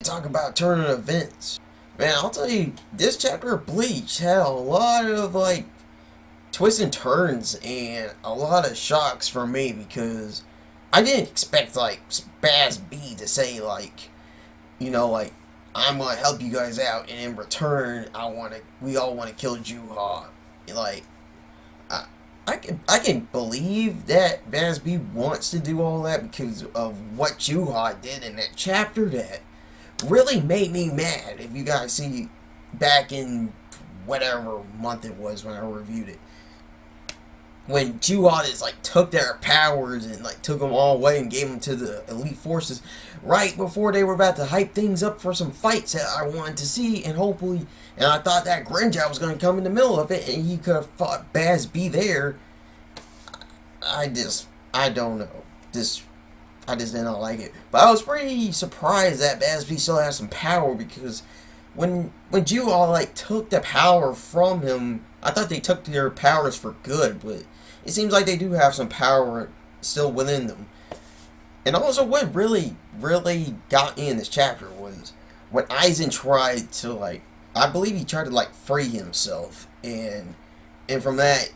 talk about turning events. Man, I'll tell you, this chapter of Bleach had a lot of, like, twists and turns and a lot of shocks for me because I didn't expect, like, Bazz B to say, like, like, I'm gonna help you guys out, and in return, we all wanna kill Juha. Like, I can believe that Bazz B wants to do all that because of what Juha did in that chapter that really made me mad. If you guys see back in whatever month it was when I reviewed it, when Juha just like took their powers and like took them all away and gave them to the elite forces right before they were about to hype things up for some fights that I wanted to see, and hopefully, and I thought that Grinja was going to come in the middle of it and he could have fought Bazz B there. I don't know. I just did not like it. But I was pretty surprised that Bazz B still has some power because when Juha like took the power from him, I thought they took their powers for good, but it seems like they do have some power still within them. And also what really got me in this chapter was when Aizen tried to like, I believe he tried to like free himself, and from that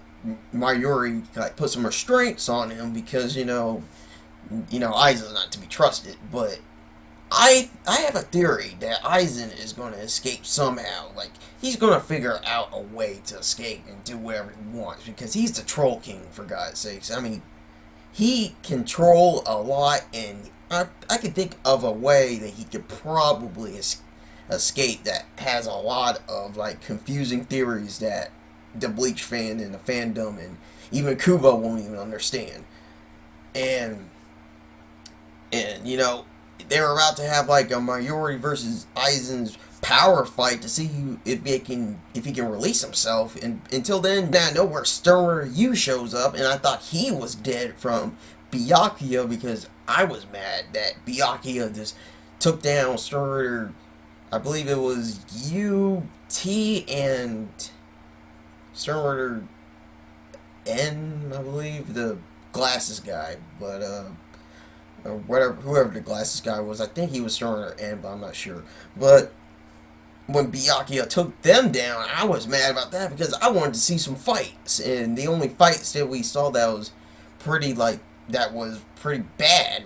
Mayuri like put some restraints on him because Aizen's not to be trusted. But I have a theory that Aizen is going to escape somehow. Like, he's going to figure out a way to escape and do whatever he wants because he's the Troll King, for God's sakes. I mean, he can troll a lot, and I could think of a way that he could probably escape that has a lot of like confusing theories that the Bleach fan and the fandom and even Kubo won't even understand. And they were about to have like a Mayuri versus Aizen's power fight to see if he can release himself. And until then, now nowhere Sturmer Yu shows up, and I thought he was dead from Byakuya because I was mad that Byakuya just took down Sturmer. I believe it was UT and Sturmer N, I believe, the glasses guy, but or whatever, whoever the glasses guy was. I think he was Sturmer N, but I'm not sure. But when Byakuya took them down, I was mad about that because I wanted to see some fights, and the only fights that we saw that was pretty bad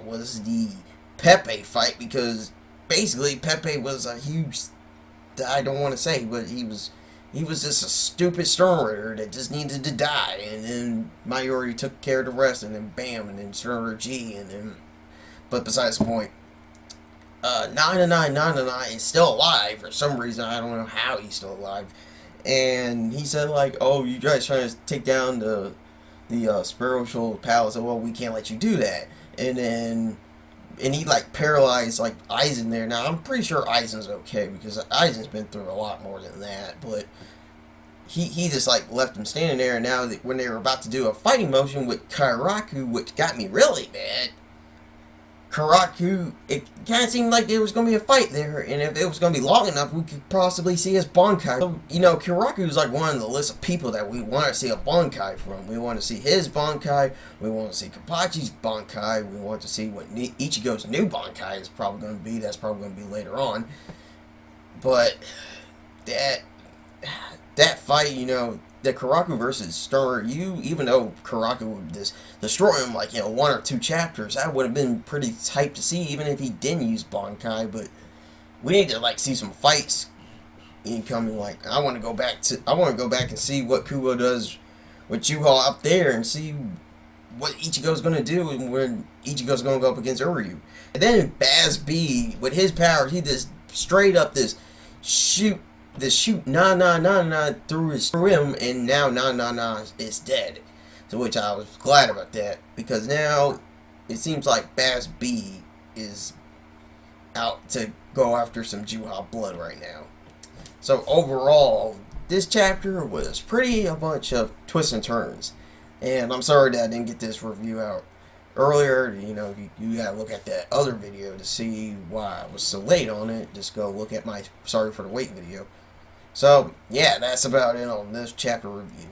was the Pepe fight, because basically Pepe was a huge, I don't want to say, but he was just a stupid Sturmer that just needed to die, and then Mayuri took care of the rest, and then bam, and then Sturmer G, and then, but besides the point, NaNaNa is still alive for some reason. I don't know how he's still alive. And he said like, oh, you guys trying to take down the spiritual palace. Well, we can't let you do that. And he like paralyzed like Aizen there. Now I'm pretty sure Aizen's okay because Aizen's been through a lot more than that. But he just like left him standing there. And now when they were about to do a fighting motion with Kairaku, which got me really mad. Kairaku, it kind of seemed like there was going to be a fight there, and if it was going to be long enough, we could possibly see his Bankai. So, Kairaku is like one of the list of people that we want to see a Bankai from. We want to see his Bankai, we want to see Kapachi's Bankai, we want to see what Ichigo's new Bankai is probably going to be. That's probably going to be later on. But that fight, the Kairaku versus Sturmer Yu, even though Kairaku would just destroy him like, 1 or 2 chapters, that would have been pretty hype to see, even if he didn't use Bankai. But we need to like see some fights incoming. Like, I want to go back and see what Kubo does with Juha up there and see what Ichigo's gonna do and when Ichigo's gonna go up against Uryu. And then Bazz B, with his powers, he just straight up shoot NaNaNa through him, and now NaNaNa is dead. So which I was glad about that, because now it seems like Bazz B is out to go after some Juha blood right now. So overall, this chapter was a bunch of twists and turns. And I'm sorry that I didn't get this review out earlier. You gotta look at that other video to see why I was so late on it. Just go look at my sorry for the wait video. So, yeah, that's about it on this chapter review.